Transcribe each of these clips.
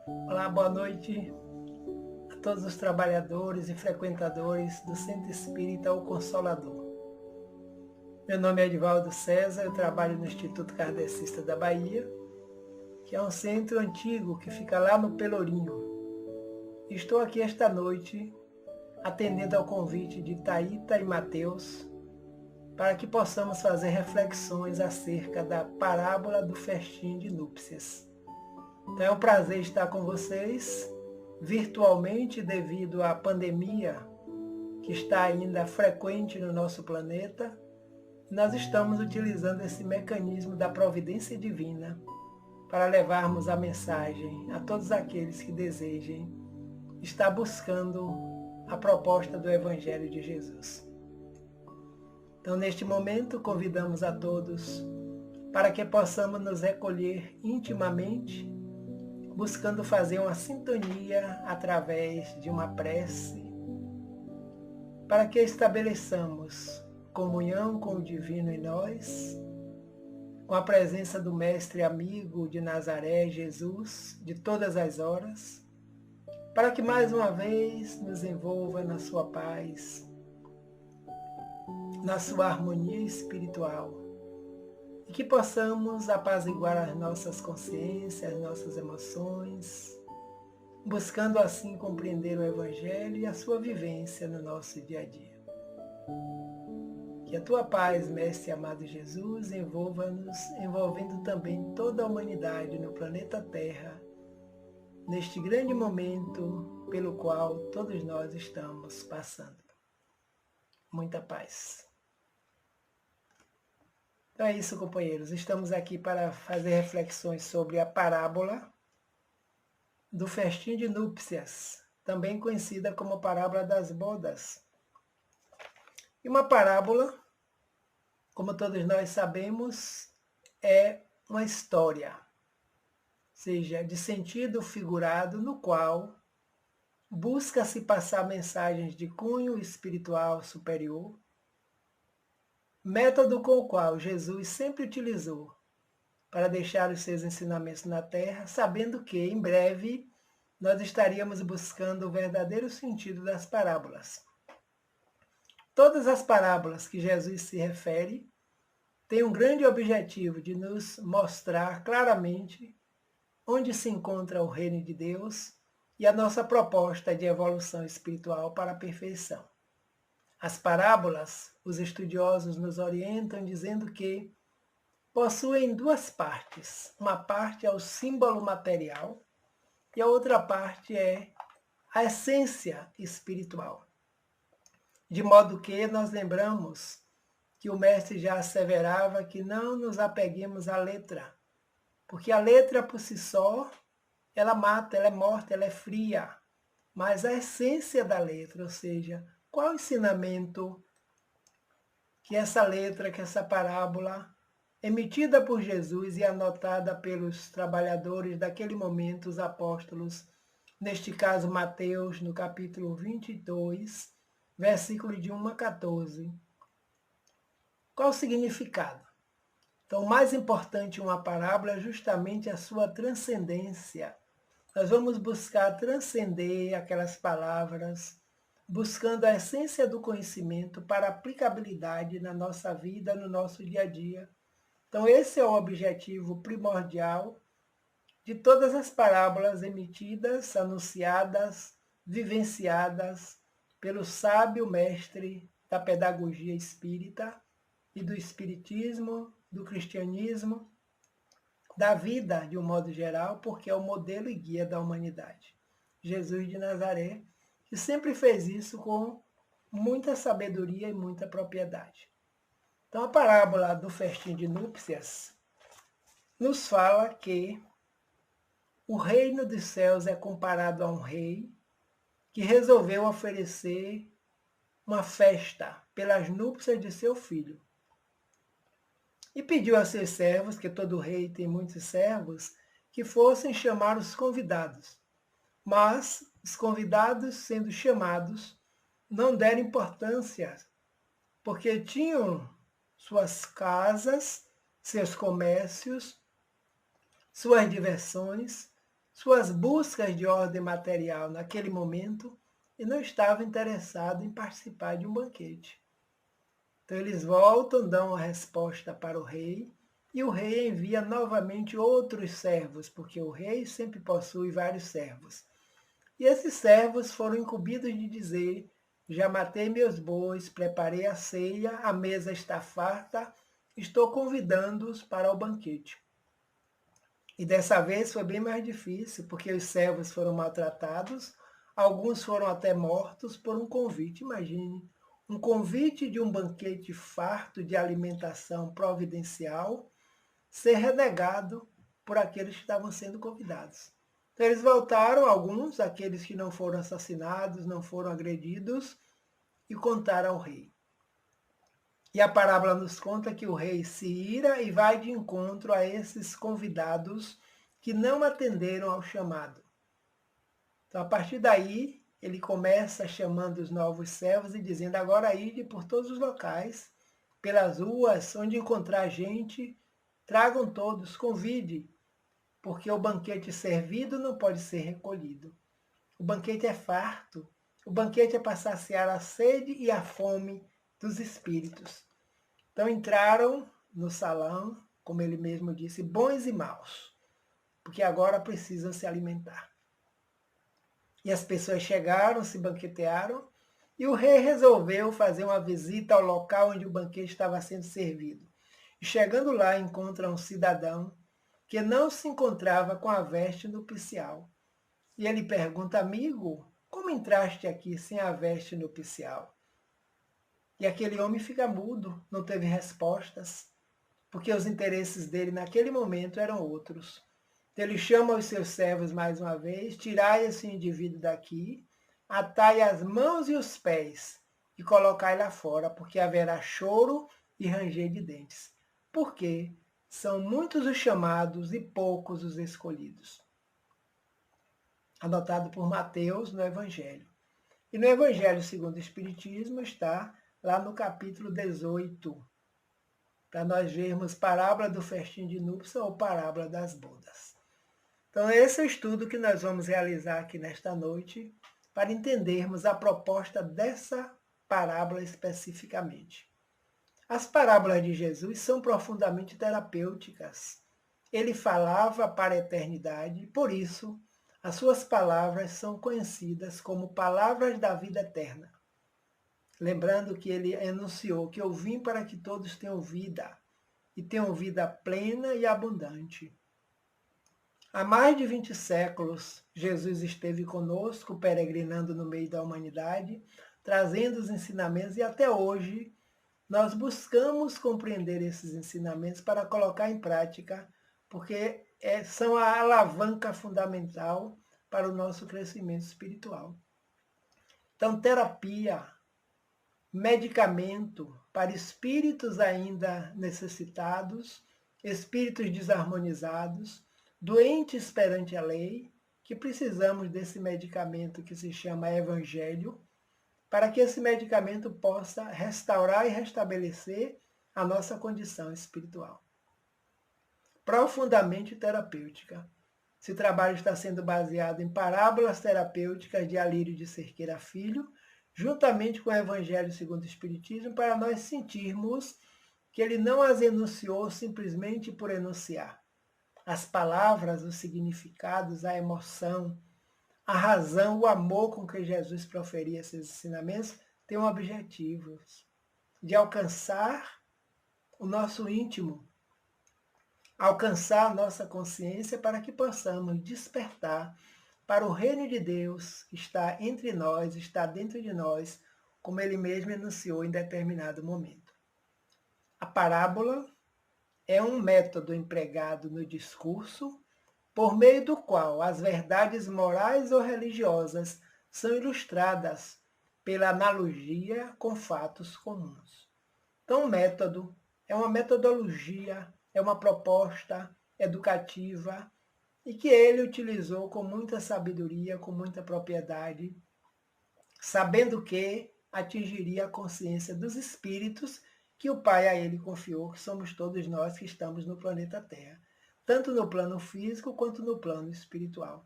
Olá, boa noite a todos os trabalhadores e frequentadores do Centro Espírita O Consolador. Meu nome é Edivaldo César, eu trabalho no Instituto Kardecista da Bahia, que é um centro antigo que fica lá no Pelourinho. Estou aqui esta noite atendendo ao convite de Thaíta e Mateus para que possamos fazer reflexões acerca da parábola do festim de núpcias. Então é um prazer estar com vocês virtualmente devido à pandemia que está ainda frequente no nosso planeta. Nós estamos utilizando esse mecanismo da providência divina para levarmos a mensagem a todos aqueles que desejem estar buscando a proposta do Evangelho de Jesus. Então, neste momento, convidamos a todos para que possamos nos recolher intimamente, buscando fazer uma sintonia através de uma prece, para que estabeleçamos comunhão com o divino em nós, com a presença do Mestre amigo de Nazaré, Jesus, de todas as horas, para que mais uma vez nos envolva na sua paz, na sua harmonia espiritual, e que possamos apaziguar as nossas consciências, as nossas emoções, buscando assim compreender o Evangelho e a sua vivência no nosso dia a dia. Que a tua paz, Mestre amado Jesus, envolva-nos, envolvendo também toda a humanidade no planeta Terra, neste grande momento pelo qual todos nós estamos passando. Muita paz. Então é isso, companheiros. Estamos aqui para fazer reflexões sobre a parábola do festim de núpcias, também conhecida como parábola das bodas. E uma parábola, como todos nós sabemos, é uma história, seja de sentido figurado, no qual busca-se passar mensagens de cunho espiritual superior, método com o qual Jesus sempre utilizou para deixar os seus ensinamentos na Terra, sabendo que, em breve, nós estaríamos buscando o verdadeiro sentido das parábolas. Todas as parábolas que Jesus se refere têm um grande objetivo de nos mostrar claramente onde se encontra o reino de Deus e a nossa proposta de evolução espiritual para a perfeição. As parábolas, os estudiosos nos orientam dizendo que possuem duas partes. Uma parte é o símbolo material e a outra parte é a essência espiritual. De modo que nós lembramos que o mestre já asseverava que não nos apeguemos à letra, porque a letra por si só, ela mata, ela é morta, ela é fria. Mas a essência da letra, ou seja, qual o ensinamento que essa letra, que essa parábola, emitida por Jesus e anotada pelos trabalhadores daquele momento, os apóstolos, neste caso Mateus, no capítulo 22, versículo de 1 a 14. Qual o significado? Então, o mais importante em uma parábola é justamente a sua transcendência. Nós vamos buscar transcender aquelas palavras, buscando a essência do conhecimento para aplicabilidade na nossa vida, no nosso dia a dia. Então, esse é o objetivo primordial de todas as parábolas emitidas, anunciadas, vivenciadas pelo sábio mestre da pedagogia espírita e do espiritismo, do cristianismo, da vida de um modo geral, porque é o modelo e guia da humanidade. Jesus de Nazaré, que sempre fez isso com muita sabedoria e muita propriedade. Então, a parábola do festim de núpcias nos fala que o reino dos céus é comparado a um rei que resolveu oferecer uma festa pelas núpcias de seu filho. E pediu a seus servos, que todo rei tem muitos servos, que fossem chamar os convidados. Mas os convidados, sendo chamados, não deram importância, porque tinham suas casas, seus comércios, suas diversões, suas buscas de ordem material naquele momento e não estava interessado em participar de um banquete. Então eles voltam, dão a resposta para o rei, e o rei envia novamente outros servos, porque o rei sempre possui vários servos. E esses servos foram incumbidos de dizer: já matei meus bois, preparei a ceia, a mesa está farta, estou convidando-os para o banquete. E dessa vez foi bem mais difícil, porque os servos foram maltratados, alguns foram até mortos por um convite. Imagine, um convite de um banquete farto de alimentação providencial ser renegado por aqueles que estavam sendo convidados. Então eles voltaram, alguns, aqueles que não foram assassinados, não foram agredidos, e contaram ao rei. E a parábola nos conta que o rei se ira e vai de encontro a esses convidados que não atenderam ao chamado. Então, a partir daí, ele começa chamando os novos servos e dizendo: agora ide por todos os locais, pelas ruas, onde encontrar gente, tragam todos, convide, porque o banquete servido não pode ser recolhido. O banquete é farto, o banquete é para saciar a sede e a fome dos espíritos. Então entraram no salão, como ele mesmo disse, bons e maus, porque agora precisam se alimentar. E as pessoas chegaram, se banquetearam, e o rei resolveu fazer uma visita ao local onde o banquete estava sendo servido. E chegando lá, encontra um cidadão que não se encontrava com a veste nupcial. E ele pergunta: amigo, como entraste aqui sem a veste nupcial? E aquele homem fica mudo, não teve respostas, porque os interesses dele naquele momento eram outros. Então ele chama os seus servos mais uma vez: tirai esse indivíduo daqui, atai as mãos e os pés e colocai lá fora, porque haverá choro e ranger de dentes. Porque são muitos os chamados e poucos os escolhidos. Anotado por Mateus no Evangelho. E no Evangelho segundo o Espiritismo está lá no capítulo 18, para nós vermos parábola do festim de núpcias ou parábola das bodas. Então esse é o estudo que nós vamos realizar aqui nesta noite, para entendermos a proposta dessa parábola especificamente. As parábolas de Jesus são profundamente terapêuticas. Ele falava para a eternidade, por isso as suas palavras são conhecidas como palavras da vida eterna. Lembrando que ele enunciou que eu vim para que todos tenham vida, e tenham vida plena e abundante. Há mais de 20 séculos, Jesus esteve conosco, peregrinando no meio da humanidade, trazendo os ensinamentos, e até hoje nós buscamos compreender esses ensinamentos para colocar em prática, porque são a alavanca fundamental para o nosso crescimento espiritual. Então, terapia, medicamento para espíritos ainda necessitados, espíritos desarmonizados, doentes perante a lei, que precisamos desse medicamento que se chama Evangelho, para que esse medicamento possa restaurar e restabelecer a nossa condição espiritual. Profundamente terapêutica. Esse trabalho está sendo baseado em parábolas terapêuticas de Alírio de Cerqueira Filho, juntamente com o Evangelho segundo o Espiritismo, para nós sentirmos que ele não as enunciou simplesmente por enunciar. As palavras, os significados, a emoção, a razão, o amor com que Jesus proferia esses ensinamentos tem um objetivo de alcançar o nosso íntimo, alcançar a nossa consciência para que possamos despertar para o reino de Deus que está entre nós, está dentro de nós, como ele mesmo enunciou em determinado momento. A parábola é um método empregado no discurso por meio do qual as verdades morais ou religiosas são ilustradas pela analogia com fatos comuns. Então, o método é uma metodologia, é uma proposta educativa e que ele utilizou com muita sabedoria, com muita propriedade, sabendo que atingiria a consciência dos espíritos que o Pai a ele confiou, que somos todos nós que estamos no planeta Terra. tanto no plano físico quanto no plano espiritual.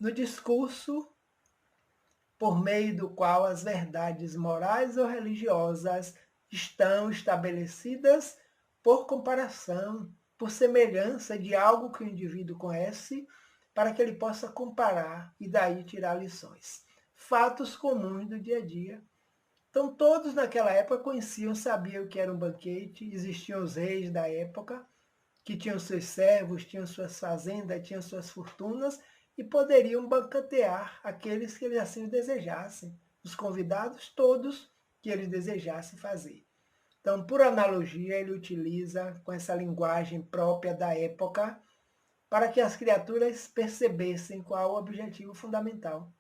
No discurso, por meio do qual as verdades morais ou religiosas estão estabelecidas por comparação, por semelhança de algo que o indivíduo conhece, para que ele possa comparar e daí tirar lições. Fatos comuns do dia a dia. Então todos naquela época conheciam, sabiam o que era um banquete, existiam os reis da época, que tinham seus servos, tinham suas fazendas, tinham suas fortunas, e poderiam banquetear aqueles que eles assim desejassem, os convidados todos que eles desejassem fazer. Então, por analogia, ele utiliza com essa linguagem própria da época para que as criaturas percebessem qual o objetivo fundamental.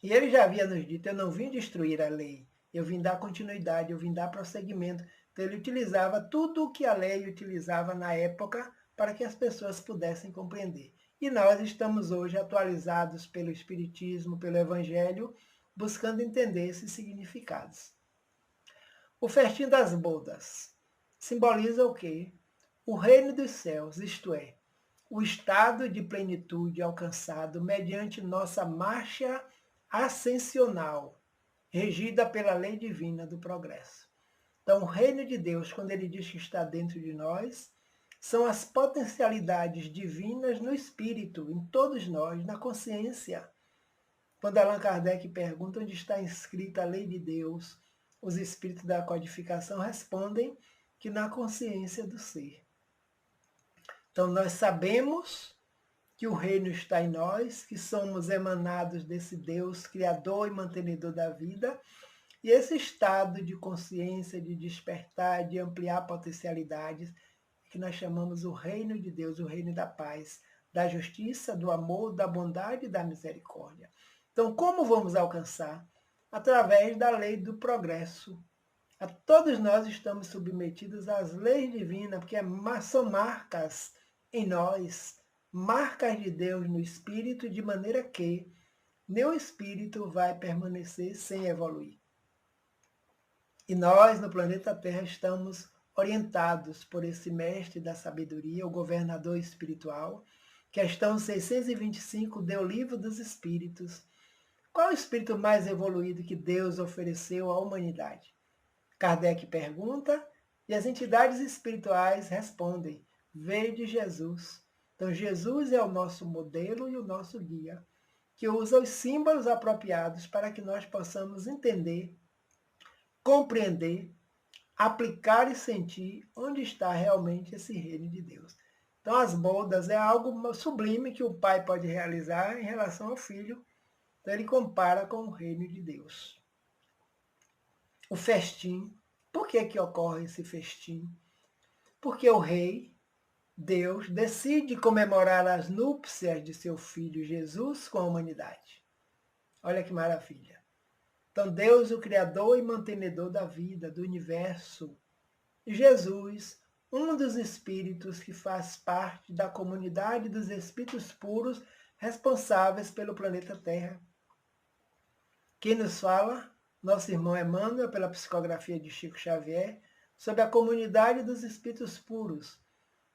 E ele já havia nos dito, eu não vim destruir a lei, eu vim dar continuidade, eu vim dar prosseguimento. Então ele utilizava tudo o que a lei utilizava na época para que as pessoas pudessem compreender. E nós estamos hoje atualizados pelo Espiritismo, pelo Evangelho, buscando entender esses significados. O festim das bodas simboliza o quê? O reino dos céus, isto é, o estado de plenitude alcançado mediante nossa marcha ascensional, regida pela lei divina do progresso. Então, o reino de Deus, quando ele diz que está dentro de nós, são as potencialidades divinas no espírito, em todos nós, na consciência. Quando Allan Kardec pergunta onde está inscrita a lei de Deus, os espíritos da codificação respondem que na consciência do ser. Então, nós sabemos que o reino está em nós, que somos emanados desse Deus, criador e mantenedor da vida, e esse estado de consciência, de despertar, de ampliar potencialidades, que nós chamamos o reino de Deus, o reino da paz, da justiça, do amor, da bondade e da misericórdia. Então, como vamos alcançar? Através da lei do progresso. A todos nós estamos submetidos às leis divinas, porque são marcas em nós, marcas de Deus no espírito, de maneira que meu espírito vai permanecer sem evoluir. E nós, no planeta Terra, estamos orientados por esse mestre da sabedoria, o governador espiritual. Questão 625 do Livro dos Espíritos. Qual o espírito mais evoluído que Deus ofereceu à humanidade? Kardec pergunta e as entidades espirituais respondem: veio de Jesus. Então, Jesus é o nosso modelo e o nosso guia, que usa os símbolos apropriados para que nós possamos entender, compreender, aplicar e sentir onde está realmente esse reino de Deus. Então, as bodas é algo sublime que o pai pode realizar em relação ao filho. Então, ele compara com o reino de Deus. O festim. Por que ocorre esse festim? Porque o rei, Deus, decide comemorar as núpcias de seu filho Jesus com a humanidade. Olha que maravilha. Então, Deus, o Criador e mantenedor da vida, do universo, e Jesus, um dos espíritos que faz parte da comunidade dos espíritos puros responsáveis pelo planeta Terra. Quem nos fala? Nosso irmão Emmanuel, pela psicografia de Chico Xavier, sobre a comunidade dos espíritos puros,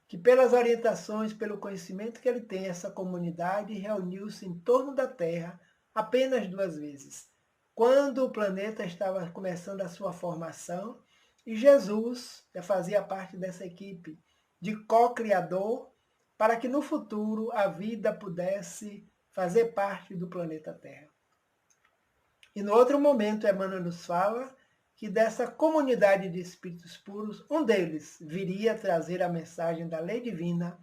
que pelas orientações, pelo conhecimento que ele tem, essa comunidade reuniu-se em torno da Terra apenas 2 vezes. Quando o planeta estava começando a sua formação, e Jesus já fazia parte dessa equipe de co-criador, para que no futuro a vida pudesse fazer parte do planeta Terra. E no outro momento, Emmanuel nos fala que dessa comunidade de espíritos puros, um deles viria trazer a mensagem da lei divina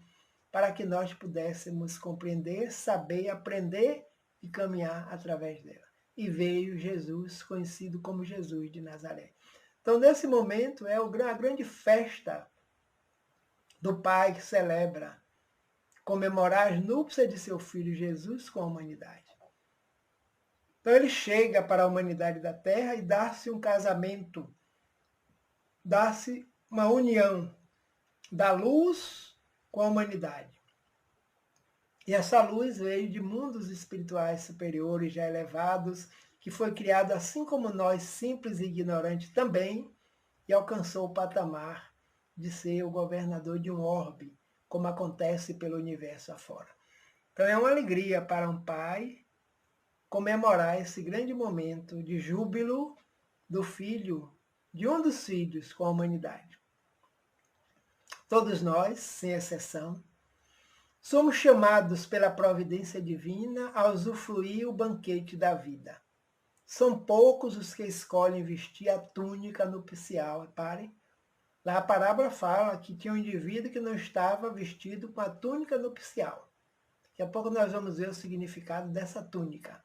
para que nós pudéssemos compreender, saber, aprender e caminhar através dela. E veio Jesus, conhecido como Jesus de Nazaré. Então, nesse momento, é a grande festa do Pai que celebra comemorar as núpcias de seu Filho Jesus com a humanidade. Então ele chega para a humanidade da Terra e dá-se um casamento, dá-se uma união da luz com a humanidade. E essa luz veio de mundos espirituais superiores, já elevados, que foi criado assim como nós, simples e ignorantes também, e alcançou o patamar de ser o governador de um orbe, como acontece pelo universo afora. Então é uma alegria para um pai comemorar esse grande momento de júbilo do filho, de um dos filhos com a humanidade. Todos nós, sem exceção, somos chamados pela providência divina a usufruir o banquete da vida. São poucos os que escolhem vestir a túnica nupcial. Reparem, lá a parábola fala que tinha um indivíduo que não estava vestido com a túnica nupcial. Daqui a pouco nós vamos ver o significado dessa túnica.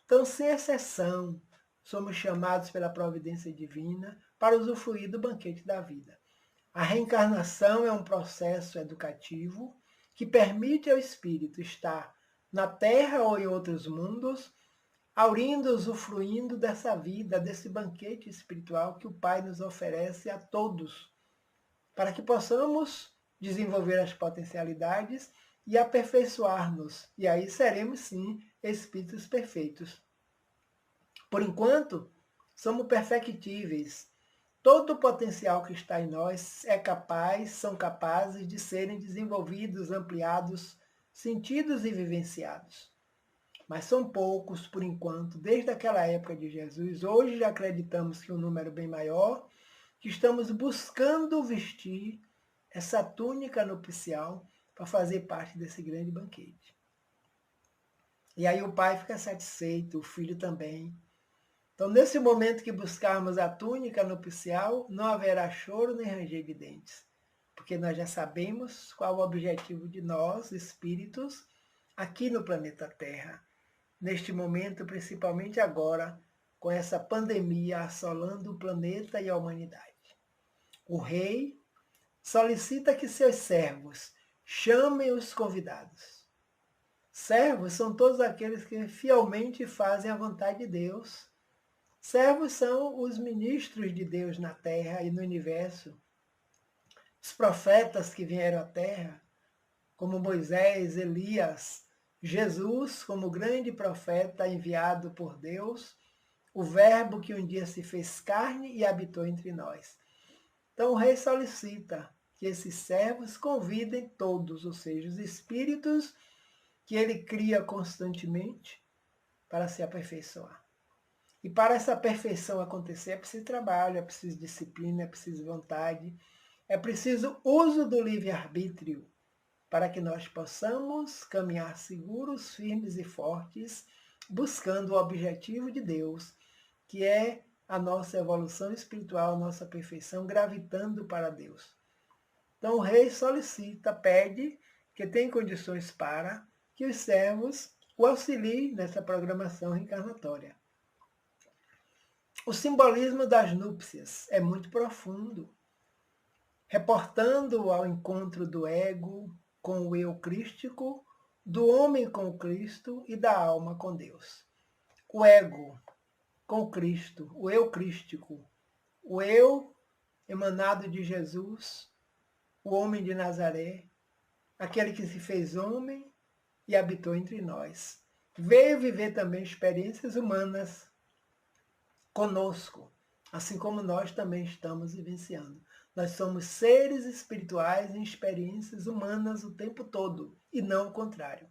Então, sem exceção, somos chamados pela providência divina para usufruir do banquete da vida. A reencarnação é um processo educativo que permite ao espírito estar na Terra ou em outros mundos, aurindo, usufruindo dessa vida, desse banquete espiritual que o Pai nos oferece a todos, para que possamos desenvolver as potencialidades e aperfeiçoar-nos. E aí seremos, sim, espíritos perfeitos. Por enquanto, somos perfectíveis. Todo o potencial que está em nós são capazes de serem desenvolvidos, ampliados, sentidos e vivenciados. Mas são poucos, por enquanto, desde aquela época de Jesus. Hoje já acreditamos que um número bem maior, que estamos buscando vestir essa túnica nupcial para fazer parte desse grande banquete. E aí o pai fica satisfeito, o filho também. Então, nesse momento que buscarmos a túnica nupcial, não haverá choro nem ranger de dentes, porque nós já sabemos qual o objetivo de nós, espíritos, aqui no planeta Terra. Neste momento, principalmente agora, com essa pandemia assolando o planeta e a humanidade. O rei solicita que seus servos chamem os convidados. Servos são todos aqueles que fielmente fazem a vontade de Deus. Servos são os ministros de Deus na Terra e no universo. Os profetas que vieram à Terra, como Moisés, Elias, Jesus como grande profeta enviado por Deus, o Verbo que um dia se fez carne e habitou entre nós. Então o rei solicita que esses servos convidem todos, ou seja, os espíritos que ele cria constantemente para se aperfeiçoar. E para essa perfeição acontecer é preciso trabalho, é preciso disciplina, é preciso vontade, é preciso uso do livre-arbítrio para que nós possamos caminhar seguros, firmes e fortes, buscando o objetivo de Deus, que é a nossa evolução espiritual, a nossa perfeição, gravitando para Deus. Então o rei solicita, pede, que tem condições para que os servos o auxiliem nessa programação reencarnatória. O simbolismo das núpcias é muito profundo, reportando ao encontro do ego com o eu crístico, do homem com o Cristo e da alma com Deus. O ego com Cristo, o eu crístico, o eu emanado de Jesus, o homem de Nazaré, aquele que se fez homem e habitou entre nós. Veio viver também experiências humanas conosco, assim como nós também estamos vivenciando. Nós somos seres espirituais em experiências humanas o tempo todo, e não o contrário.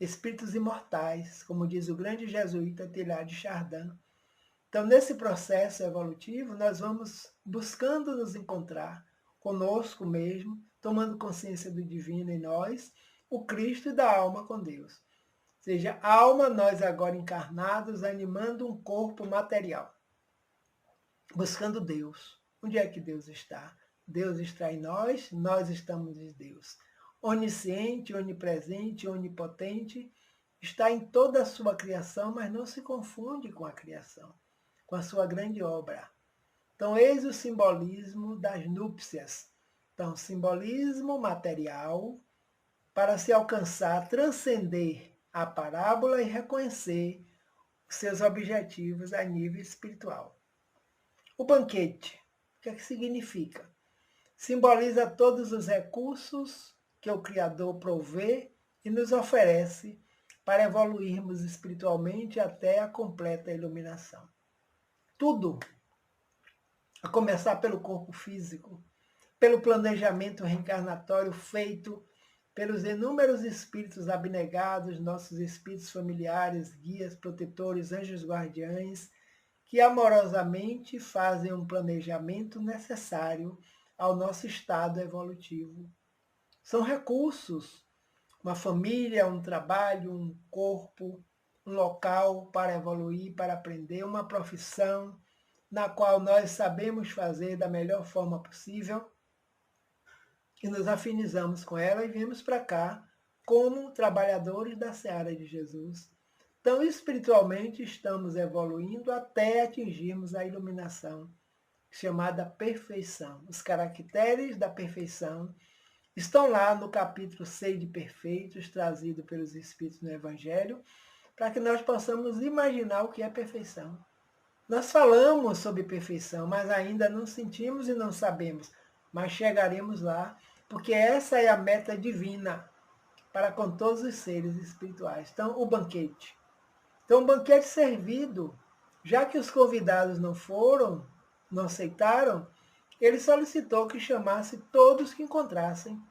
Espíritos imortais, como diz o grande jesuíta Teilhard de Chardin. Então, nesse processo evolutivo, nós vamos buscando nos encontrar conosco mesmo, tomando consciência do divino em nós, o Cristo e da alma com Deus. Ou seja, alma, nós agora encarnados, animando um corpo material, buscando Deus. Onde é que Deus está? Deus está em nós, nós estamos em Deus. Onisciente, onipresente, onipotente, está em toda a sua criação, mas não se confunde com a criação, com a sua grande obra. Então, eis o simbolismo das núpcias. Então, simbolismo material para se alcançar, transcender a parábola e reconhecer os seus objetivos a nível espiritual. O banquete, o que é que significa? Simboliza todos os recursos que o Criador provê e nos oferece para evoluirmos espiritualmente até a completa iluminação. Tudo, a começar pelo corpo físico, pelo planejamento reencarnatório feito pelos inúmeros espíritos abnegados, nossos espíritos familiares, guias, protetores, anjos guardiães, que amorosamente fazem um planejamento necessário ao nosso estado evolutivo. São recursos, uma família, um trabalho, um corpo, um local para evoluir, para aprender, uma profissão na qual nós sabemos fazer da melhor forma possível e nos afinizamos com ela e viemos para cá como trabalhadores da seara de Jesus. Então, espiritualmente, estamos evoluindo até atingirmos a iluminação, chamada perfeição. Os caracteres da perfeição estão lá no capítulo 6 de Perfeitos, trazido pelos Espíritos no Evangelho, para que nós possamos imaginar o que é perfeição. Nós falamos sobre perfeição, mas ainda não sentimos e não sabemos, mas chegaremos lá, porque essa é a meta divina para com todos os seres espirituais. Então, o banquete. Então, o banquete servido, já que os convidados não foram, não aceitaram, ele solicitou que chamasse todos que encontrassem.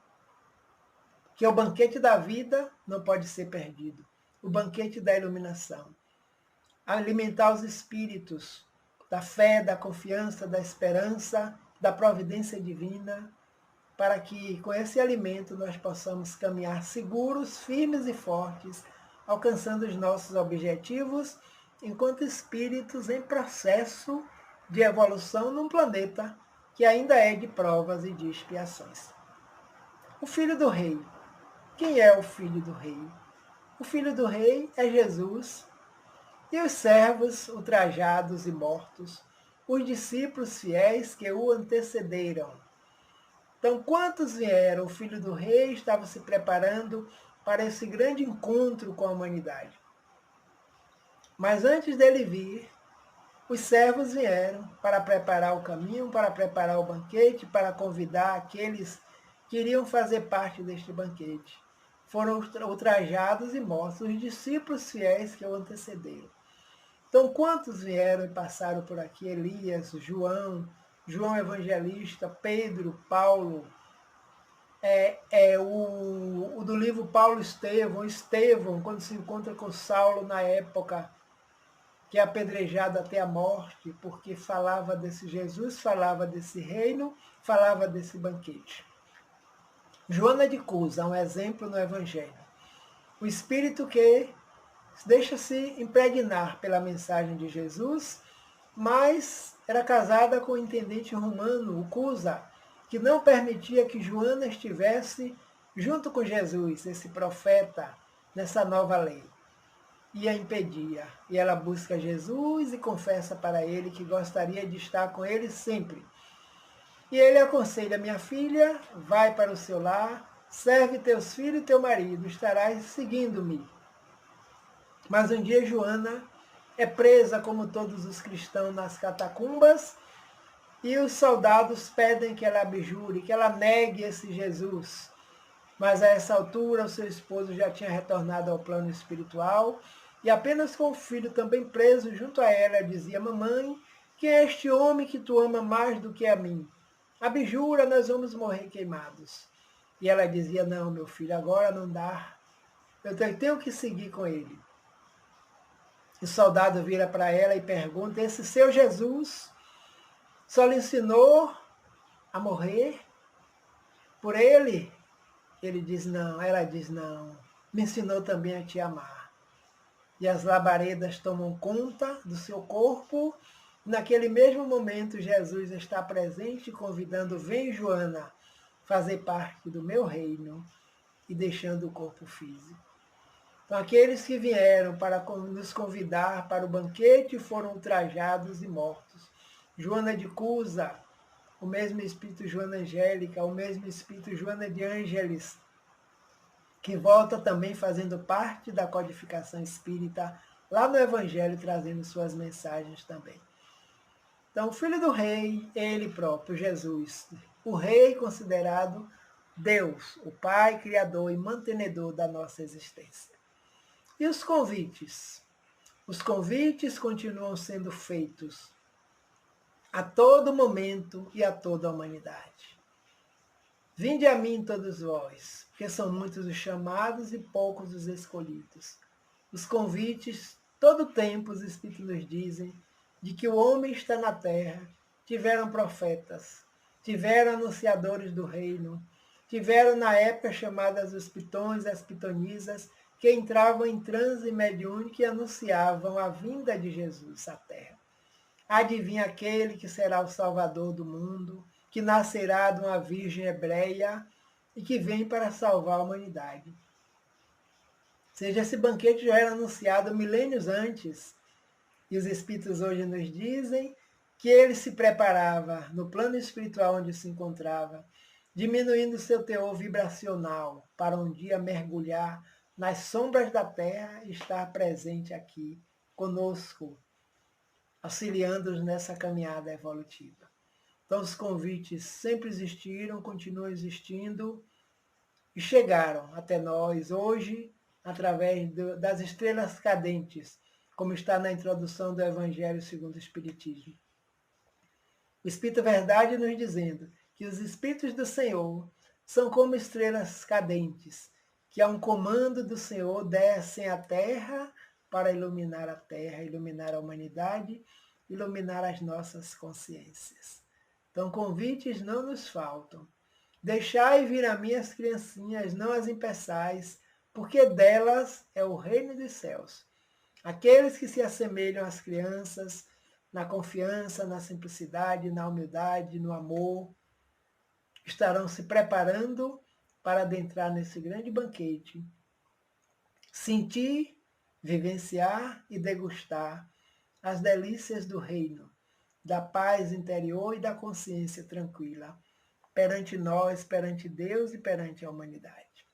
Que o banquete da vida não pode ser perdido. O banquete da iluminação. Alimentar os espíritos da fé, da confiança, da esperança, da providência divina, para que com esse alimento nós possamos caminhar seguros, firmes e fortes, alcançando os nossos objetivos, enquanto espíritos em processo de evolução num planeta que ainda é de provas e de expiações. O Filho do Rei. Quem é o Filho do Rei? O Filho do Rei é Jesus e os servos ultrajados e mortos, os discípulos fiéis que o antecederam. Então, quantos vieram? O Filho do Rei estava se preparando para esse grande encontro com a humanidade. Mas antes dele vir, os servos vieram para preparar o caminho, para preparar o banquete, para convidar aqueles que iriam fazer parte deste banquete. Foram ultrajados e mortos, os discípulos fiéis que o antecederam. Então, quantos vieram e passaram por aqui? Elias, João Evangelista, Pedro, Paulo, o do livro Paulo Estevão, quando se encontra com Saulo na época que é apedrejado até a morte, porque falava desse Jesus, falava desse reino, falava desse banquete. Joana de Cusa, um exemplo no Evangelho. O espírito que deixa-se impregnar pela mensagem de Jesus, mas era casada com o intendente romano, o Cusa, que não permitia que Joana estivesse junto com Jesus, esse profeta, nessa nova lei. E a impedia. E ela busca Jesus e confessa para ele que gostaria de estar com ele sempre. E ele aconselha: minha filha, vai para o seu lar, serve teus filhos e teu marido, estarás seguindo-me. Mas um dia Joana é presa, como todos os cristãos, nas catacumbas, e os soldados pedem que ela abjure, que ela negue esse Jesus. Mas a essa altura o seu esposo já tinha retornado ao plano espiritual, e apenas com o filho também preso junto a ela, dizia: mamãe, quem é este homem que tu ama mais do que a mim? Abjura, nós vamos morrer queimados. E ela dizia: não, meu filho, agora não dá. Eu tenho que seguir com ele. O soldado vira para ela e pergunta: esse seu Jesus só lhe ensinou a morrer por ele? Ele diz: não. Ela diz: não. Me ensinou também a te amar. E as labaredas tomam conta do seu corpo. Naquele mesmo momento, Jesus está presente, convidando: vem, Joana, fazer parte do meu reino, e deixando o corpo físico. Então, aqueles que vieram para nos convidar para o banquete foram ultrajados e mortos. Joana de Cusa, o mesmo espírito Joana Angélica, o mesmo espírito Joana de Ângeles, que volta também fazendo parte da codificação espírita, lá no Evangelho, trazendo suas mensagens também. Então, o Filho do Rei, ele próprio, Jesus, o Rei considerado Deus, o Pai, Criador e mantenedor da nossa existência. E os convites? Os convites continuam sendo feitos a todo momento e a toda a humanidade. Vinde a mim todos vós, porque são muitos os chamados e poucos os escolhidos. Os convites, todo tempo os Espíritos nos dizem de que o homem está na terra. Tiveram profetas, tiveram anunciadores do reino, tiveram na época chamadas os pitões e as pitonisas, que entravam em transe mediúnico e anunciavam a vinda de Jesus à terra. Adivinha aquele que será o Salvador do mundo, que nascerá de uma virgem hebreia e que vem para salvar a humanidade. Ou seja, esse banquete já era anunciado milênios antes, e os Espíritos hoje nos dizem que ele se preparava no plano espiritual onde se encontrava, diminuindo seu teor vibracional para um dia mergulhar nas sombras da terra e estar presente aqui conosco, auxiliando-nos nessa caminhada evolutiva. Então, os convites sempre existiram, continuam existindo e chegaram até nós hoje através das estrelas cadentes, como está na introdução do Evangelho segundo o Espiritismo. O Espírito Verdade nos dizendo que os Espíritos do Senhor são como estrelas cadentes, que a um comando do Senhor descem à Terra para iluminar a Terra, iluminar a humanidade, iluminar as nossas consciências. Então, convites não nos faltam. Deixai vir a mim as criancinhas, não as impeçais, porque delas é o reino dos céus. Aqueles que se assemelham às crianças, na confiança, na simplicidade, na humildade, no amor, estarão se preparando para adentrar nesse grande banquete, sentir, vivenciar e degustar as delícias do reino, da paz interior e da consciência tranquila, perante nós, perante Deus e perante a humanidade.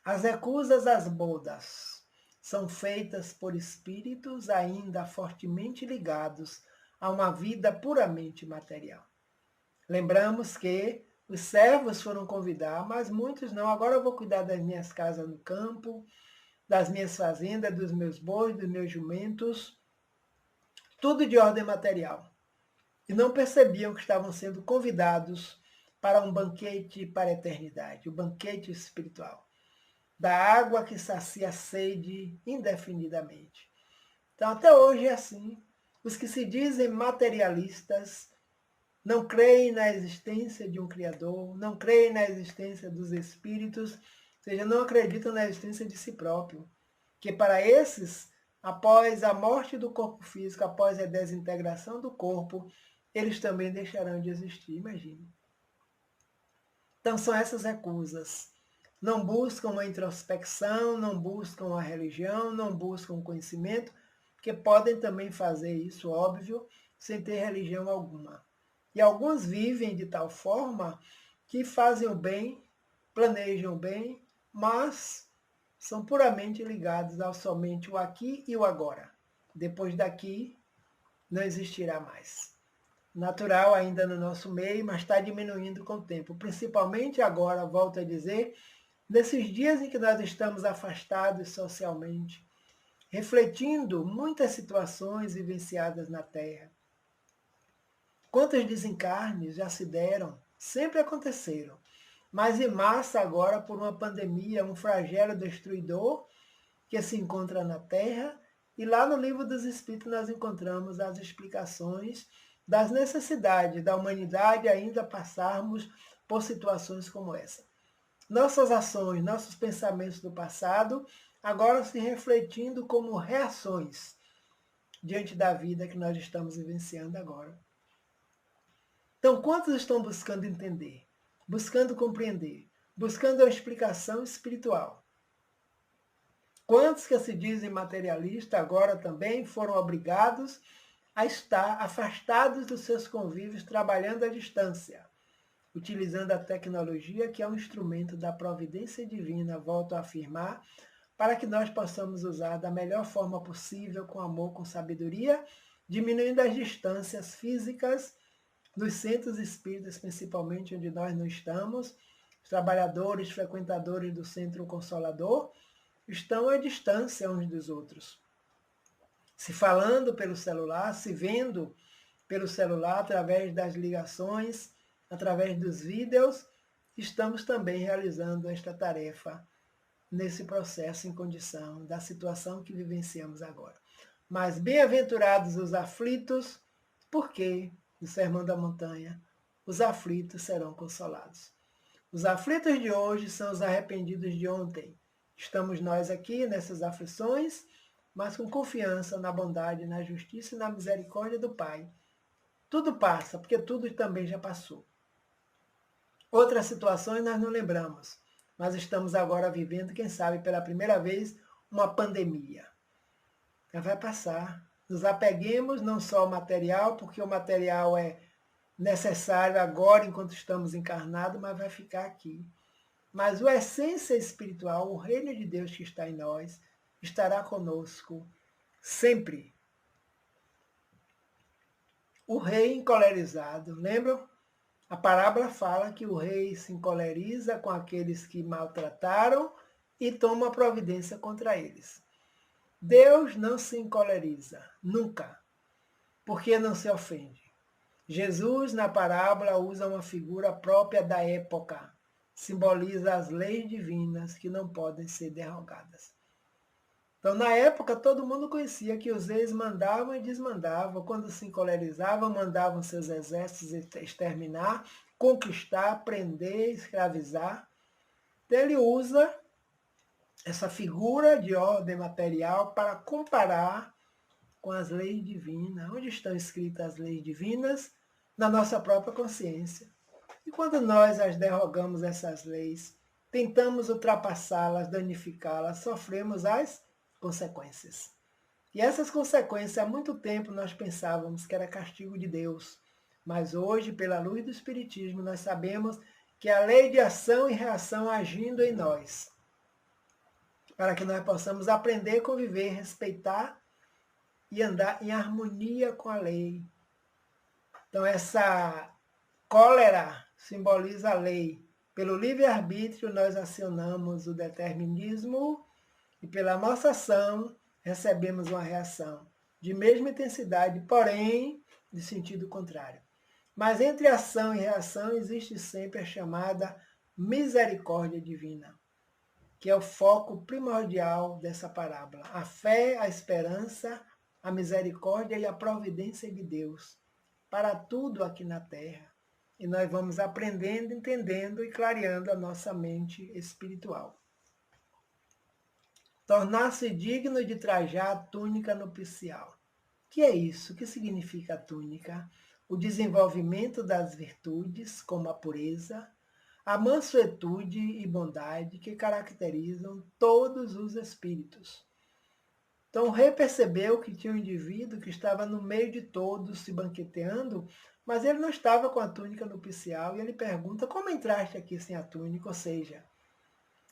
As recusas às bodas são feitas por espíritos ainda fortemente ligados a uma vida puramente material. Lembramos que os servos foram convidar, mas muitos não. Agora eu vou cuidar das minhas casas no campo, das minhas fazendas, dos meus bois, dos meus jumentos, tudo de ordem material. E não percebiam que estavam sendo convidados para um banquete para a eternidade, o banquete espiritual, da água que sacia a sede indefinidamente. Então, até hoje é assim. Os que se dizem materialistas não creem na existência de um Criador, não creem na existência dos espíritos, ou seja, não acreditam na existência de si próprio. Que para esses, após a morte do corpo físico, após a desintegração do corpo, eles também deixarão de existir, imagine. Então são essas recusas. Não buscam a introspecção, não buscam a religião, não buscam o conhecimento, porque podem também fazer isso, óbvio, sem ter religião alguma. E alguns vivem de tal forma que fazem o bem, planejam o bem, mas são puramente ligados ao somente o aqui e o agora. Depois daqui, não existirá mais. Natural ainda no nosso meio, mas está diminuindo com o tempo. Principalmente agora, volto a dizer, nesses dias em que nós estamos afastados socialmente, refletindo muitas situações vivenciadas na Terra. Quantos desencarnes já se deram? Sempre aconteceram. Mas em massa agora por uma pandemia, um flagelo destruidor que se encontra na Terra. E lá no Livro dos Espíritos nós encontramos as explicações das necessidades da humanidade ainda passarmos por situações como essa. Nossas ações, nossos pensamentos do passado, agora se refletindo como reações diante da vida que nós estamos vivenciando agora. Então, quantos estão buscando entender, buscando compreender, buscando a explicação espiritual? Quantos que se dizem materialistas agora também foram obrigados a estar afastados dos seus convívios, trabalhando à distância, utilizando a tecnologia, que é um instrumento da providência divina, volto a afirmar, para que nós possamos usar da melhor forma possível, com amor, com sabedoria, diminuindo as distâncias físicas dos centros espíritas, principalmente onde nós não estamos. Os trabalhadores, frequentadores do Centro Consolador, estão à distância uns dos outros. Se falando pelo celular, se vendo pelo celular, através das ligações, através dos vídeos, estamos também realizando esta tarefa nesse processo em condição da situação que vivenciamos agora. Mas bem-aventurados os aflitos, porque, no Sermão da Montanha, os aflitos serão consolados. Os aflitos de hoje são os arrependidos de ontem. Estamos nós aqui nessas aflições, mas com confiança na bondade, na justiça e na misericórdia do Pai. Tudo passa, porque tudo também já passou. Outras situações nós não lembramos, mas estamos agora vivendo, quem sabe, pela primeira vez, uma pandemia. Já vai passar. Nos apeguemos não só ao material, porque o material é necessário agora, enquanto estamos encarnados, mas vai ficar aqui. Mas a essência espiritual, o reino de Deus que está em nós, estará conosco sempre. O rei encolerizado, lembram? A parábola fala que o rei se encoleriza com aqueles que maltrataram e toma providência contra eles. Deus não se encoleriza, nunca, porque não se ofende. Jesus, na parábola, usa uma figura própria da época, simboliza as leis divinas que não podem ser derrogadas. Então, na época, todo mundo conhecia que os reis mandavam e desmandavam. Quando se encolerizavam, mandavam seus exércitos exterminar, conquistar, prender, escravizar. Então, ele usa essa figura de ordem material para comparar com as leis divinas. Onde estão escritas as leis divinas? Na nossa própria consciência. E quando nós as derrogamos, essas leis, tentamos ultrapassá-las, danificá-las, sofremos as consequências. E essas consequências, há muito tempo nós pensávamos que era castigo de Deus. Mas hoje, pela luz do Espiritismo, nós sabemos que é a lei de ação e reação agindo em nós, para que nós possamos aprender a conviver, respeitar e andar em harmonia com a lei. Então, essa cólera simboliza a lei. Pelo livre-arbítrio, nós acionamos o determinismo e pela nossa ação recebemos uma reação de mesma intensidade, porém de sentido contrário. Mas entre ação e reação existe sempre a chamada misericórdia divina, que é o foco primordial dessa parábola. A fé, a esperança, a misericórdia e a providência de Deus para tudo aqui na Terra. E nós vamos aprendendo, entendendo e clareando a nossa mente espiritual. Tornar-se digno de trajar a túnica nupcial. Que é isso? O que significa a túnica? O desenvolvimento das virtudes, como a pureza, a mansuetude e bondade que caracterizam todos os espíritos. Então o rei percebeu que tinha um indivíduo que estava no meio de todos se banqueteando, mas ele não estava com a túnica nupcial e ele pergunta: como entraste aqui sem a túnica? Ou seja,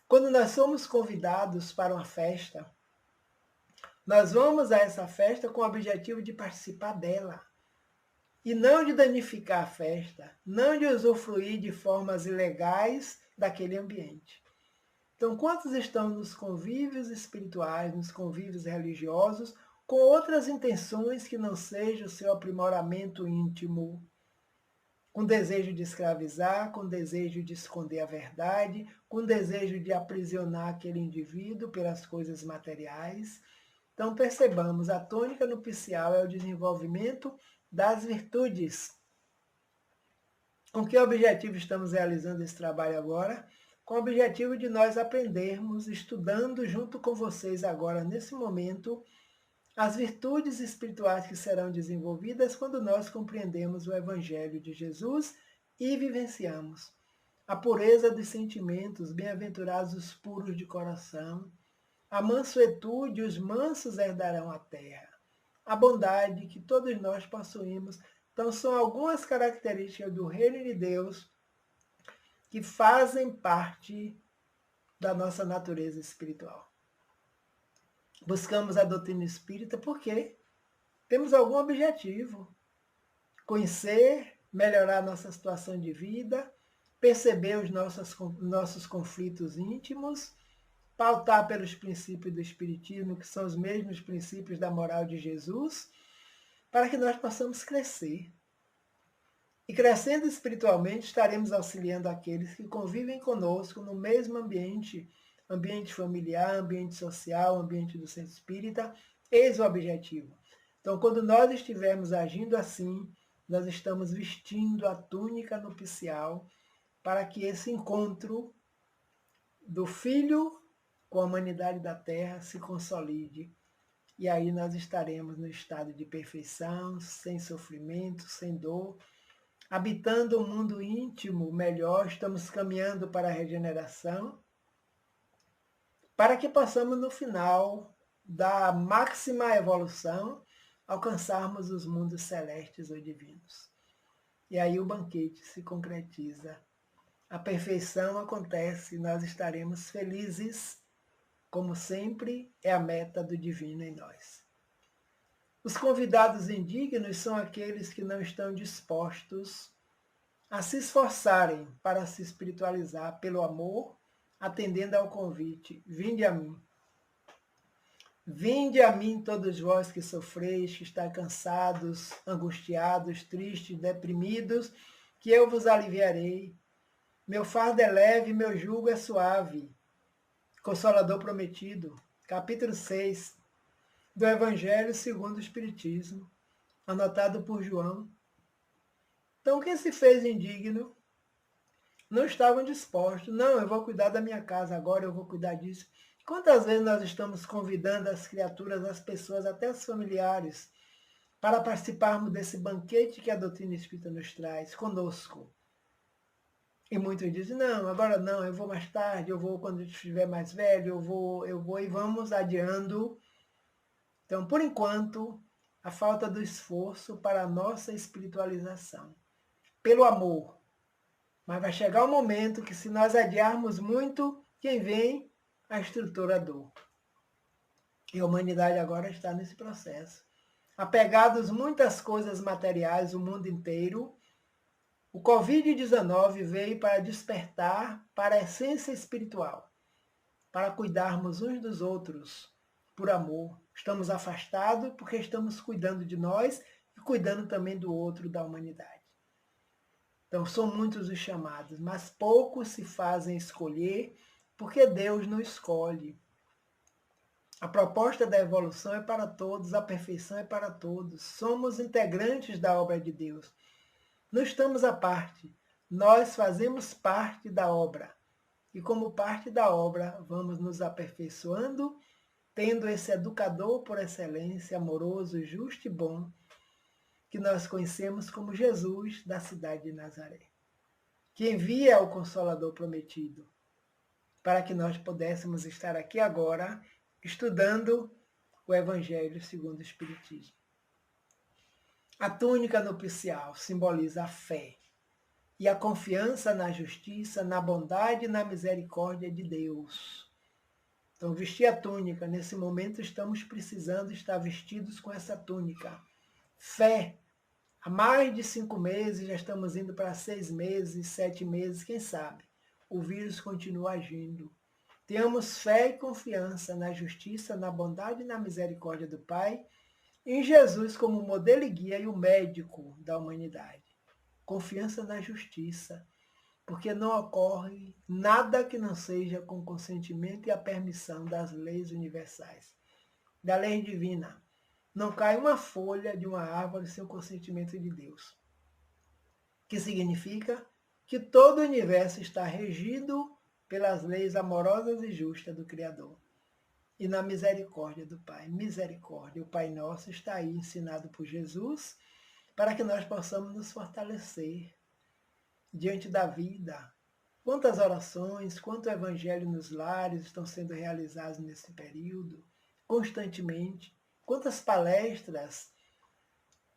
quando nós somos convidados para uma festa, nós vamos a essa festa com o objetivo de participar dela. E não de danificar a festa, não de usufruir de formas ilegais daquele ambiente. Então, quantos estão nos convívios espirituais, nos convívios religiosos, com outras intenções que não seja o seu aprimoramento íntimo, com desejo de escravizar, com desejo de esconder a verdade, com desejo de aprisionar aquele indivíduo pelas coisas materiais? Então, percebamos, a tônica nupcial é o desenvolvimento das virtudes. Com que objetivo estamos realizando esse trabalho agora? Com o objetivo de nós aprendermos, estudando junto com vocês agora, nesse momento, as virtudes espirituais que serão desenvolvidas quando nós compreendemos o Evangelho de Jesus e vivenciamos a pureza dos sentimentos, bem-aventurados os puros de coração, a mansuetude, os mansos herdarão a terra, a bondade que todos nós possuímos. Então, são algumas características do reino de Deus que fazem parte da nossa natureza espiritual. Buscamos a doutrina espírita porque temos algum objetivo. Conhecer, melhorar nossa situação de vida, perceber os nossos conflitos íntimos, pautar pelos princípios do Espiritismo, que são os mesmos princípios da moral de Jesus, para que nós possamos crescer. E crescendo espiritualmente, estaremos auxiliando aqueles que convivem conosco no mesmo ambiente, ambiente familiar, ambiente social, ambiente do centro espírita. Eis o objetivo. Então, quando nós estivermos agindo assim, nós estamos vestindo a túnica nupcial para que esse encontro do Filho com a humanidade da Terra se consolide. E aí nós estaremos no estado de perfeição, sem sofrimento, sem dor, habitando um mundo íntimo melhor, estamos caminhando para a regeneração, para que possamos, no final da máxima evolução, alcançarmos os mundos celestes ou divinos. E aí o banquete se concretiza. A perfeição acontece, nós estaremos felizes, como sempre é a meta do divino em nós. Os convidados indignos são aqueles que não estão dispostos a se esforçarem para se espiritualizar pelo amor, atendendo ao convite: vinde a mim. Vinde a mim todos vós que sofreis, que estáis cansados, angustiados, tristes, deprimidos, que eu vos aliviarei. Meu fardo é leve, meu jugo é suave. Consolador prometido, capítulo 6 do Evangelho segundo o Espiritismo, anotado por João. Então, quem se fez indigno não estavam dispostos. Não, eu vou cuidar da minha casa agora, eu vou cuidar disso. Quantas vezes nós estamos convidando as criaturas, as pessoas, até os familiares, para participarmos desse banquete que a doutrina espírita nos traz conosco? E muitos dizem: não, agora não, eu vou mais tarde, eu vou quando eu estiver mais velho, eu vou, e vamos adiando. Então, por enquanto, a falta do esforço para a nossa espiritualização, pelo amor. Mas vai chegar um momento que, se nós adiarmos muito, quem vem? A estrutura dor. E a humanidade agora está nesse processo. Apegados muitas coisas materiais, o mundo inteiro, o Covid-19 veio para despertar para a essência espiritual, para cuidarmos uns dos outros, por amor. Estamos afastados porque estamos cuidando de nós e cuidando também do outro, da humanidade. Então, são muitos os chamados, mas poucos se fazem escolher, porque Deus não escolhe. A proposta da evolução é para todos, a perfeição é para todos. Somos integrantes da obra de Deus. Não estamos à parte, nós fazemos parte da obra. E como parte da obra, vamos nos aperfeiçoando, tendo esse educador por excelência, amoroso, justo e bom, que nós conhecemos como Jesus da cidade de Nazaré, que envia o Consolador prometido, para que nós pudéssemos estar aqui agora, estudando o Evangelho segundo o Espiritismo. A túnica nupcial simboliza a fé e a confiança na justiça, na bondade e na misericórdia de Deus. Então, vestir a túnica, nesse momento estamos precisando estar vestidos com essa túnica. Fé. Há mais de 5 meses, já estamos indo para 6 meses, 7 meses, quem sabe. O vírus continua agindo. Tenhamos fé e confiança na justiça, na bondade e na misericórdia do Pai, em Jesus como modelo e guia e o médico da humanidade. Confiança na justiça, porque não ocorre nada que não seja com consentimento e a permissão das leis universais, da lei divina. Não cai uma folha de uma árvore sem o consentimento de Deus. Que significa que todo o universo está regido pelas leis amorosas e justas do Criador. E na misericórdia do Pai. Misericórdia. O Pai Nosso está aí ensinado por Jesus para que nós possamos nos fortalecer diante da vida. Quantas orações, quanto evangelho nos lares estão sendo realizados nesse período, constantemente. Quantas palestras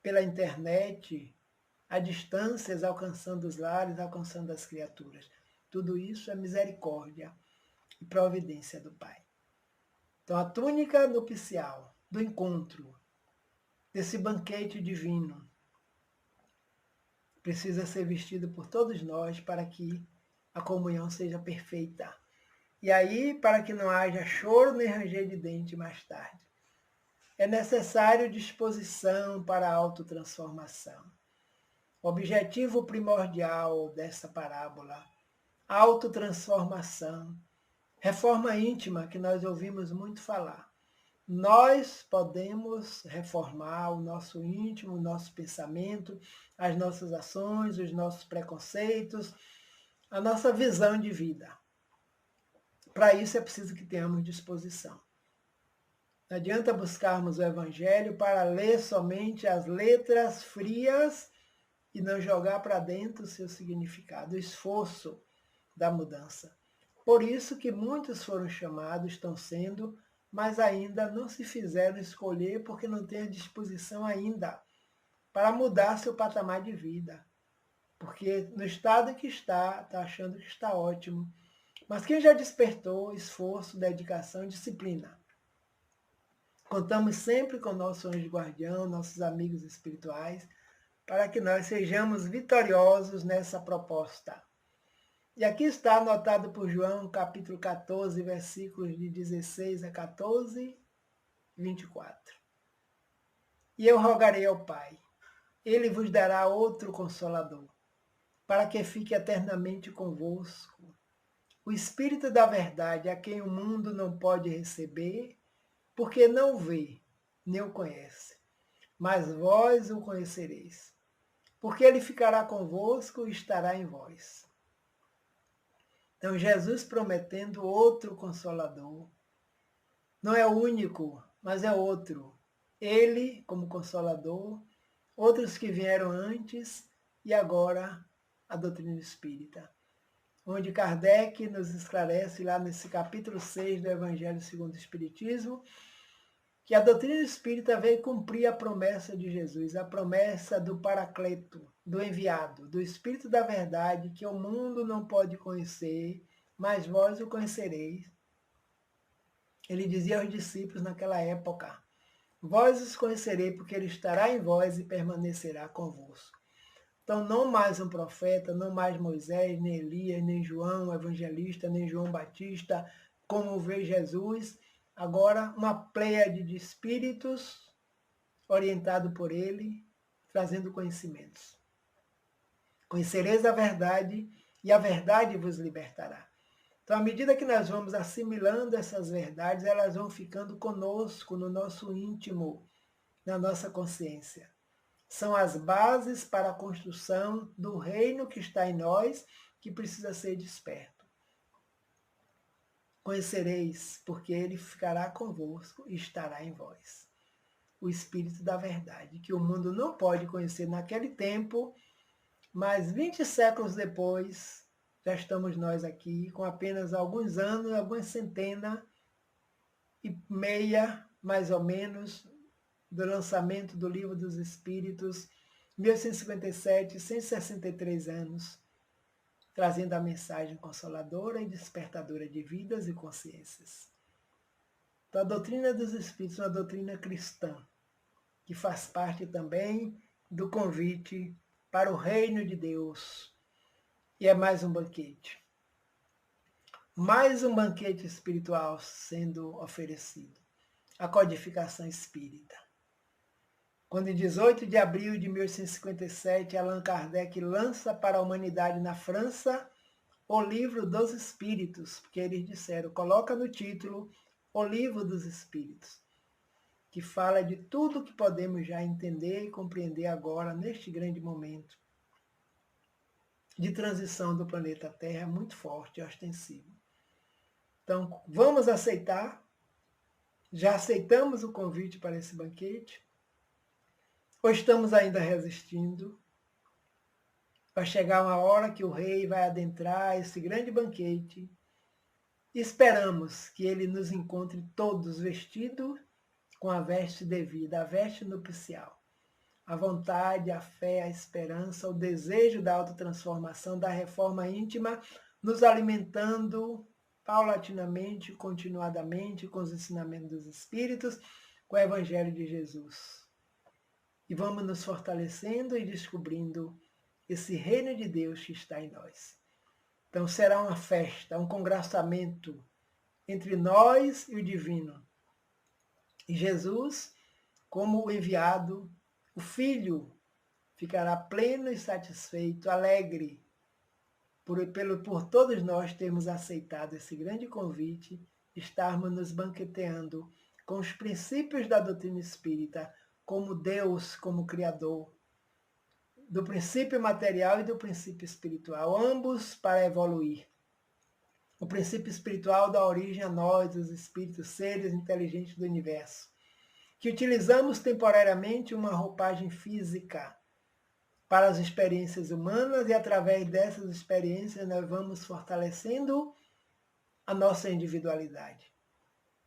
pela internet, a distâncias, alcançando os lares, alcançando as criaturas. Tudo isso é misericórdia e providência do Pai. Então, a túnica nupcial do encontro, desse banquete divino, precisa ser vestido por todos nós para que a comunhão seja perfeita. E aí, para que não haja choro nem ranger de dente mais tarde. É necessário disposição para a autotransformação. O objetivo primordial dessa parábola, autotransformação, reforma íntima, que nós ouvimos muito falar. Nós podemos reformar o nosso íntimo, o nosso pensamento, as nossas ações, os nossos preconceitos, a nossa visão de vida. Para isso é preciso que tenhamos disposição. Não adianta buscarmos o Evangelho para ler somente as letras frias e não jogar para dentro o seu significado, o esforço da mudança. Por isso que muitos foram chamados, estão sendo, mas ainda não se fizeram escolher porque não têm a disposição ainda para mudar seu patamar de vida. Porque no estado que está achando que está ótimo. Mas quem já despertou esforço, dedicação, disciplina. Contamos sempre com nosso anjo guardião, nossos amigos espirituais, para que nós sejamos vitoriosos nessa proposta. E aqui está anotado por João, capítulo 14, versículos de 16 a 14, 24. E eu rogarei ao Pai, ele vos dará outro Consolador, para que fique eternamente convosco. O Espírito da verdade, a quem o mundo não pode receber, porque não vê, nem o conhece. Mas vós o conhecereis, porque ele ficará convosco e estará em vós. Então, Jesus prometendo outro Consolador. Não é o único, mas é outro. Ele, como Consolador, outros que vieram antes e agora a doutrina espírita. Onde Kardec nos esclarece lá nesse capítulo 6 do Evangelho segundo o Espiritismo, que a doutrina espírita veio cumprir a promessa de Jesus, a promessa do Paracleto, do enviado, do Espírito da Verdade, que o mundo não pode conhecer, mas vós o conhecereis. Ele dizia aos discípulos naquela época, vós os conhecereis, porque ele estará em vós e permanecerá convosco. Então, não mais um profeta, não mais Moisés, nem Elias, nem João evangelista, nem João Batista, como vê Jesus. Agora, uma pleiade de espíritos orientado por ele, trazendo conhecimentos. Conhecereis a verdade e a verdade vos libertará. Então, à medida que nós vamos assimilando essas verdades, elas vão ficando conosco, no nosso íntimo, na nossa consciência. São as bases para a construção do reino que está em nós, que precisa ser desperto. Conhecereis, porque ele ficará convosco e estará em vós. O Espírito da Verdade, que o mundo não pode conhecer naquele tempo, mas 20 séculos depois, já estamos nós aqui, com apenas alguns anos, algumas centenas e meia, mais ou menos, do lançamento do Livro dos Espíritos, 1857, 163 anos, trazendo a mensagem consoladora e despertadora de vidas e consciências. Então, a doutrina dos Espíritos é uma doutrina cristã, que faz parte também do convite para o reino de Deus. E é mais um banquete. Mais um banquete espiritual sendo oferecido. A codificação espírita. Quando em 18 de abril de 1857, Allan Kardec lança para a humanidade na França o Livro dos Espíritos, porque eles disseram, coloca no título o Livro dos Espíritos, que fala de tudo que podemos já entender e compreender agora, neste grande momento de transição do planeta Terra, muito forte e ostensivo. Então, vamos aceitar? Já aceitamos o convite para esse banquete? Ou estamos ainda resistindo? Vai chegar uma hora que o rei vai adentrar esse grande banquete. Esperamos que ele nos encontre todos vestidos com a veste devida, a veste nupcial. A vontade, a fé, a esperança, o desejo da autotransformação, da reforma íntima, nos alimentando paulatinamente, continuadamente, com os ensinamentos dos Espíritos, com o Evangelho de Jesus. E vamos nos fortalecendo e descobrindo esse reino de Deus que está em nós. Então será uma festa, um congraçamento entre nós e o divino. E Jesus, como o enviado, o Filho, ficará pleno e satisfeito, alegre, por todos nós termos aceitado esse grande convite, estarmos nos banqueteando com os princípios da doutrina espírita, como Deus, como Criador, do princípio material e do princípio espiritual, ambos para evoluir. O princípio espiritual dá origem a nós, os espíritos, seres inteligentes do universo, que utilizamos temporariamente uma roupagem física para as experiências humanas e através dessas experiências nós vamos fortalecendo a nossa individualidade.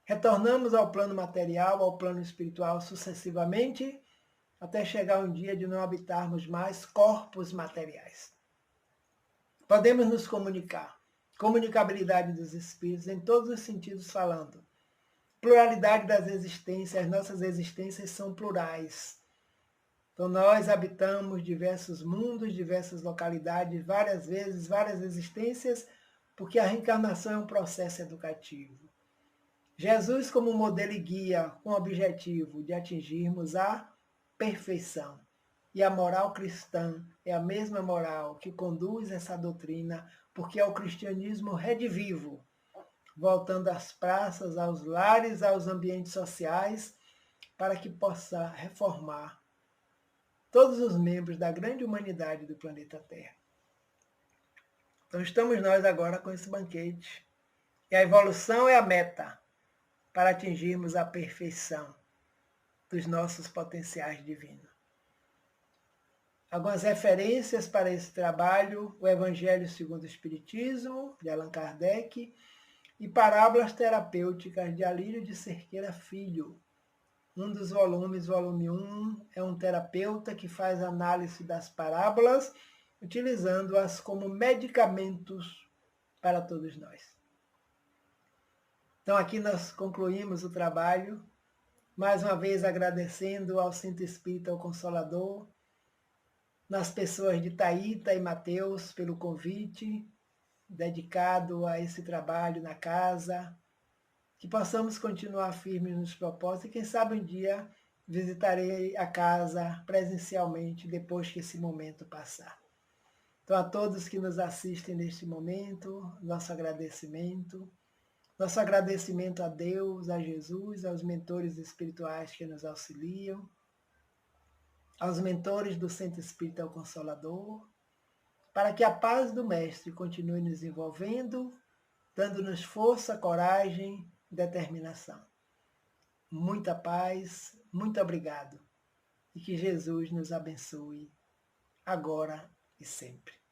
Retornamos ao plano material, ao plano espiritual sucessivamente, até chegar um dia de não habitarmos mais corpos materiais. Podemos nos comunicar. Comunicabilidade dos espíritos em todos os sentidos falando. Pluralidade das existências, as nossas existências são plurais. Então nós habitamos diversos mundos, diversas localidades, várias vezes, várias existências, porque a reencarnação é um processo educativo. Jesus como modelo e guia com o objetivo de atingirmos a perfeição. E a moral cristã é a mesma moral que conduz essa doutrina, porque é o cristianismo redivivo, voltando às praças, aos lares, aos ambientes sociais, para que possa reformar todos os membros da grande humanidade do planeta Terra. Então estamos nós agora com esse banquete. E a evolução é a meta para atingirmos a perfeição dos nossos potenciais divinos. Algumas referências para esse trabalho: o Evangelho segundo o Espiritismo, de Allan Kardec, e Parábolas Terapêuticas, de Alírio de Cerqueira Filho. Um dos volumes, volume 1, é um terapeuta que faz análise das parábolas, utilizando-as como medicamentos para todos nós. Então aqui nós concluímos o trabalho, mais uma vez agradecendo ao Centro Espírita O Consolador, nas pessoas de Thaíta e Mateus pelo convite, dedicado a esse trabalho na casa, que possamos continuar firmes nos propósitos e quem sabe um dia visitarei a casa presencialmente depois que esse momento passar. Então a todos que nos assistem neste momento, nosso agradecimento a Deus, a Jesus, aos mentores espirituais que nos auxiliam, aos mentores do Centro Espírita O Consolador, para que a paz do Mestre continue nos envolvendo, dando-nos força, coragem, determinação. Muita paz, muito obrigado. E que Jesus nos abençoe, agora e sempre.